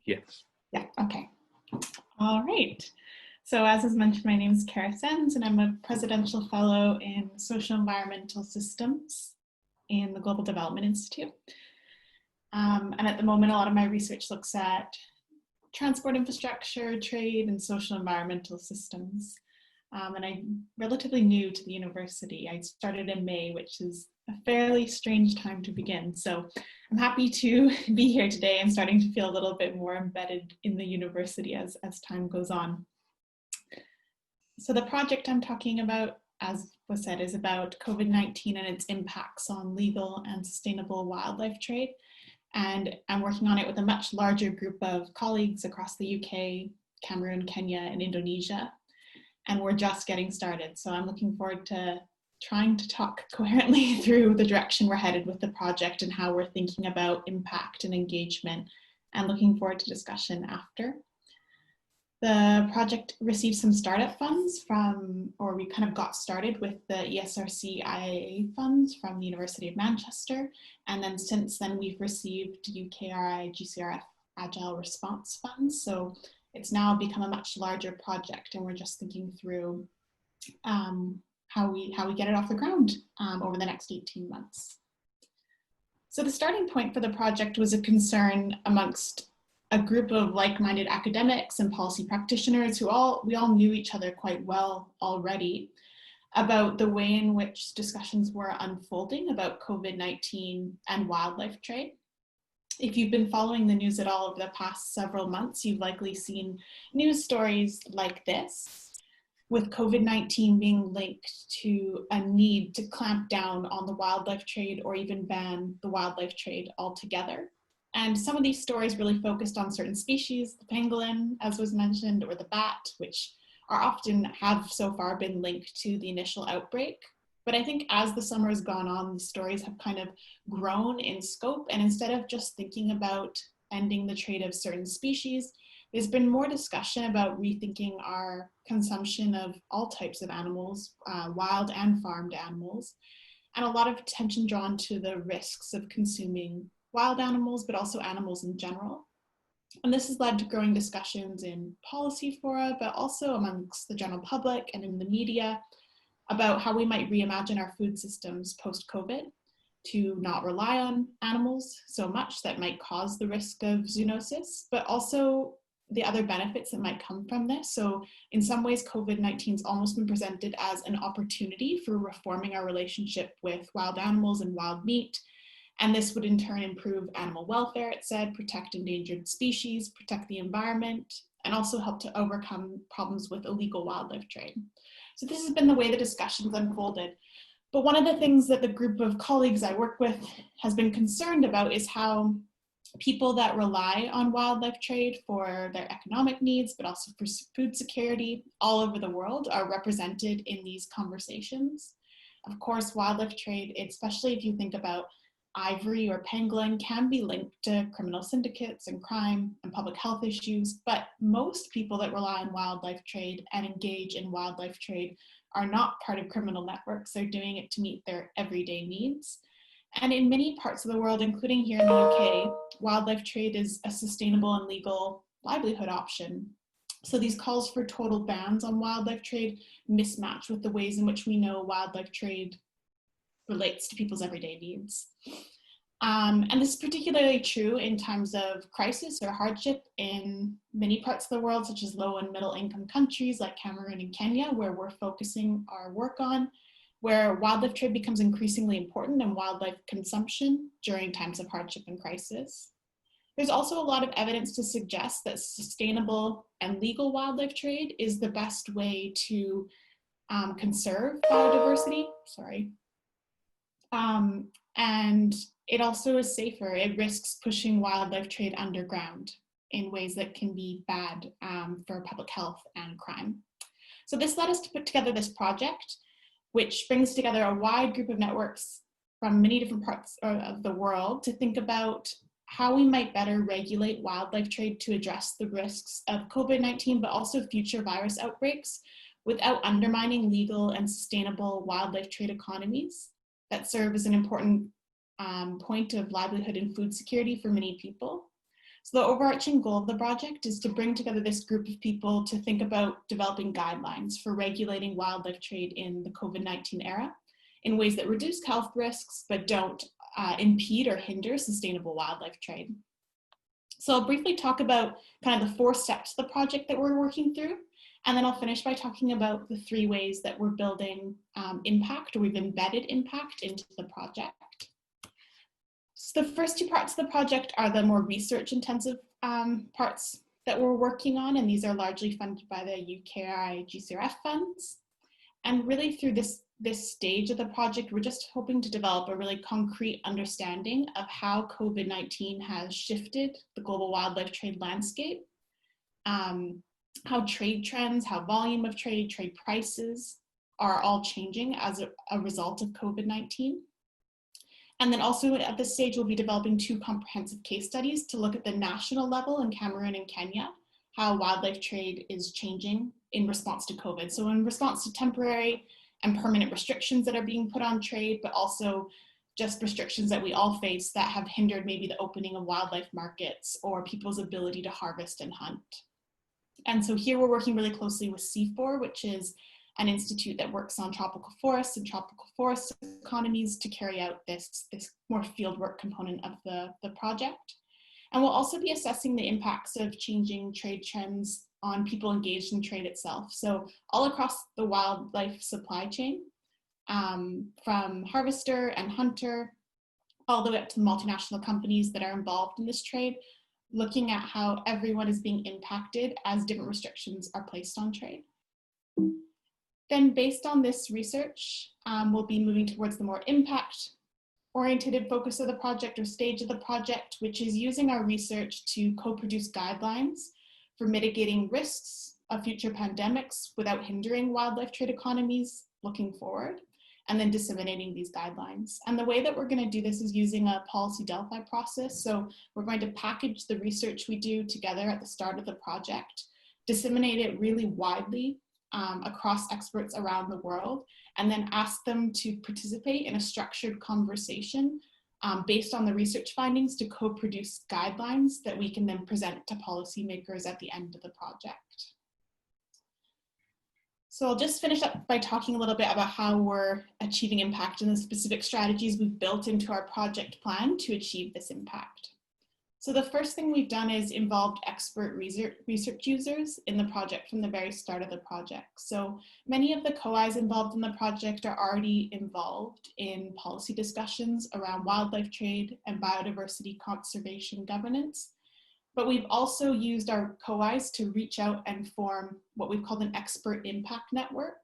Yes. Yeah, okay. All right. So as is mentioned, my name is Charis Enns, and I'm a Presidential Fellow in Social Environmental Systems in the Global Development Institute. And at the moment, a lot of my research looks at transport infrastructure, trade, and social environmental systems. And I'm relatively new to the university. I started in May, which is a fairly strange time to begin. So I'm happy to be here today and starting to feel a little bit more embedded in the university as time goes on. So the project I'm talking about, as was said, is about COVID-19 and its impacts on legal and sustainable wildlife trade. And I'm working on it with a much larger group of colleagues across the UK, Cameroon, Kenya, and Indonesia. And we're just getting started. So I'm looking forward to trying to talk coherently through the direction we're headed with the project and how we're thinking about impact and engagement, and looking forward to discussion after. The project received some startup funds or we kind of got started with the ESRC IAA funds from the University of Manchester. And then since then we've received UKRI GCRF Agile Response funds. So it's now become a much larger project, and we're just thinking through how we get it off the ground over the next 18 months. So the starting point for the project was a concern amongst a group of like-minded academics and policy practitioners who we all knew each other quite well already, about the way in which discussions were unfolding about COVID-19 and wildlife trade. If you've been following the news at all over the past several months, you've likely seen news stories like this, with COVID-19 being linked to a need to clamp down on the wildlife trade or even ban the wildlife trade altogether. And some of these stories really focused on certain species, the pangolin, as was mentioned, or the bat, which have so far been linked to the initial outbreak. But I think as the summer has gone on, the stories have kind of grown in scope. And instead of just thinking about ending the trade of certain species, there's been more discussion about rethinking our consumption of all types of animals, wild and farmed animals, and a lot of attention drawn to the risks of consuming wild animals, but also animals in general. And this has led to growing discussions in policy fora, but also amongst the general public and in the media about how we might reimagine our food systems post-COVID to not rely on animals so much that might cause the risk of zoonosis, but also the other benefits that might come from this. So in some ways, COVID-19 has almost been presented as an opportunity for reforming our relationship with wild animals and wild meat. And this would in turn improve animal welfare, it said, protect endangered species, protect the environment, and also help to overcome problems with illegal wildlife trade. So this has been the way the discussions unfolded. But one of the things that the group of colleagues I work with has been concerned about is how people that rely on wildlife trade for their economic needs, but also for food security all over the world, are represented in these conversations. Of course, wildlife trade, especially if you think about ivory or pangolin, can be linked to criminal syndicates and crime and public health issues, but most people that rely on wildlife trade and engage in wildlife trade are not part of criminal networks. They're doing it to meet their everyday needs. And in many parts of the world, including here in the UK, wildlife trade is a sustainable and legal livelihood option. So these calls for total bans on wildlife trade mismatch with the ways in which we know wildlife trade relates to people's everyday needs. And this is particularly true in times of crisis or hardship in many parts of the world, such as low and middle income countries like Cameroon and Kenya, where we're focusing our work on, where wildlife trade becomes increasingly important and wildlife consumption during times of hardship and crisis. There's also a lot of evidence to suggest that sustainable and legal wildlife trade is the best way to conserve biodiversity, and it also is safer. It risks pushing wildlife trade underground in ways that can be bad for public health and crime. So this led us to put together this project, which brings together a wide group of networks from many different parts of the world to think about how we might better regulate wildlife trade to address the risks of COVID-19, but also future virus outbreaks without undermining legal and sustainable wildlife trade economies that serve as an important point of livelihood and food security for many people. So the overarching goal of the project is to bring together this group of people to think about developing guidelines for regulating wildlife trade in the COVID-19 era in ways that reduce health risks but don't impede or hinder sustainable wildlife trade. So I'll briefly talk about kind of the 4 steps of the project that we're working through, and then I'll finish by talking about the 3 ways that we're building impact, or we've embedded impact into the project. So the first 2 parts of the project are the more research intensive parts that we're working on, and these are largely funded by the UKI GCRF funds. And really through this stage of the project, we're just hoping to develop a really concrete understanding of how COVID-19 has shifted the global wildlife trade landscape, how trade trends, how volume of trade, trade prices are all changing as a result of COVID-19. And then also at this stage, we'll be developing 2 comprehensive case studies to look at the national level in Cameroon and Kenya, how wildlife trade is changing in response to COVID. So in response to temporary and permanent restrictions that are being put on trade, but also just restrictions that we all face that have hindered maybe the opening of wildlife markets or people's ability to harvest and hunt. And so here we're working really closely with C4, which is an institute that works on tropical forests and tropical forest economies to carry out this more fieldwork component of the project. And we'll also be assessing the impacts of changing trade trends on people engaged in trade itself. So all across the wildlife supply chain, from harvester and hunter, all the way up to the multinational companies that are involved in this trade, looking at how everyone is being impacted as different restrictions are placed on trade. Then based on this research, we'll be moving towards the more impact-oriented focus of the project or stage of the project, which is using our research to co-produce guidelines for mitigating risks of future pandemics without hindering wildlife trade economies looking forward, and then disseminating these guidelines. And the way that we're going to do this is using a policy Delphi process. So we're going to package the research we do together at the start of the project, disseminate it really widely across experts around the world, and then ask them to participate in a structured conversation based on the research findings to co-produce guidelines that we can then present to policymakers at the end of the project. So I'll just finish up by talking a little bit about how we're achieving impact and the specific strategies we've built into our project plan to achieve this impact. So the first thing we've done is involved expert research users in the project from the very start of the project. So many of the COIs involved in the project are already involved in policy discussions around wildlife trade and biodiversity conservation governance. But we've also used our COIs to reach out and form what we've called an expert impact network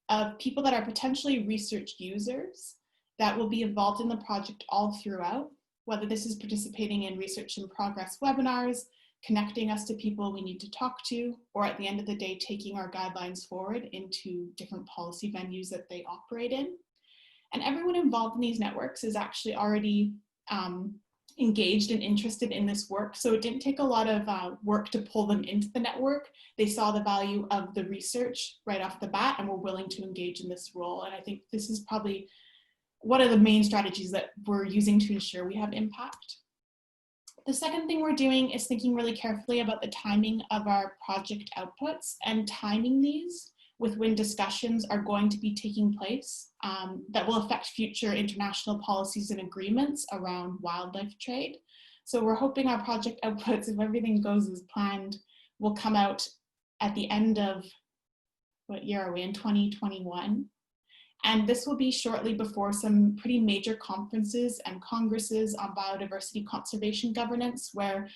of people that are potentially research users that will be involved in the project all throughout, whether this is participating in research in progress webinars, connecting us to people we need to talk to, or at the end of the day, taking our guidelines forward into different policy venues that they operate in. And everyone involved in these networks is actually already engaged and interested in this work. So it didn't take a lot of work to pull them into the network. They saw the value of the research right off the bat and were willing to engage in this role. And I think this is probably one of the main strategies that we're using to ensure we have impact. The second thing we're doing is thinking really carefully about the timing of our project outputs and timing these with when discussions are going to be taking place that will affect future international policies and agreements around wildlife trade. So we're hoping our project outputs, if everything goes as planned, will come out at the end of, what year are we in, 2021. And this will be shortly before some pretty major conferences and congresses on biodiversity conservation governance, where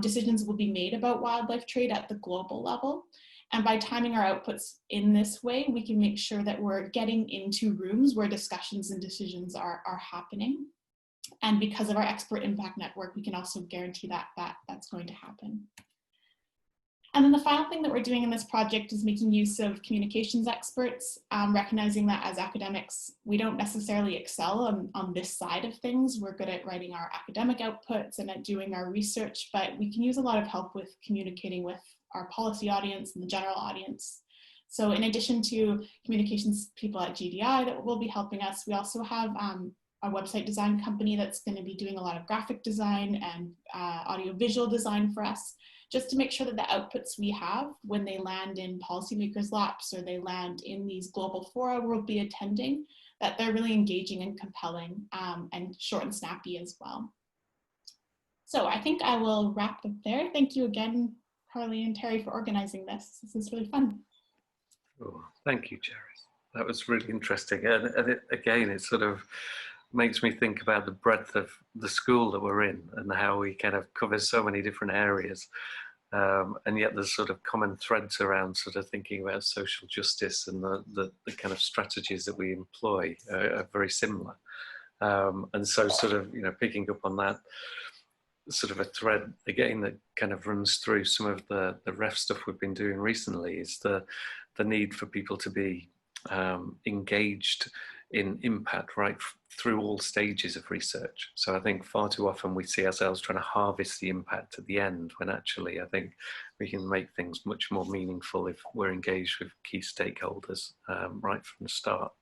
decisions will be made about wildlife trade at the global level. And by timing our outputs in this way, we can make sure that we're getting into rooms where discussions and decisions are happening. And because of our expert impact network, we can also guarantee that that's going to happen. And then the final thing that we're doing in this project is making use of communications experts, recognizing that as academics, we don't necessarily excel on this side of things. We're good at writing our academic outputs and at doing our research, but we can use a lot of help with communicating with our policy audience and the general audience. So in addition to communications people at GDI that will be helping us, we also have a website design company that's going to be doing a lot of graphic design and audiovisual design for us, just to make sure that the outputs we have when they land in policymakers' laps or they land in these global fora we'll be attending, that they're really engaging and compelling and short and snappy as well. So I think I will wrap up there. Thank you again, Carly and Terry, for organizing this. This is really fun. Oh, thank you, Charis. That was really interesting. And again, it sort of makes me think about the breadth of the school that we're in and how we kind of cover so many different areas. And yet there's sort of common threads around sort of thinking about social justice, and the kind of strategies that we employ are very similar. And so sort of, picking up on that sort of a thread again that kind of runs through some of the ref stuff we've been doing recently is the need for people to be engaged in impact right through all stages of research. So I think far too often we see ourselves trying to harvest the impact at the end, when actually I think we can make things much more meaningful if we're engaged with key stakeholders right from the start.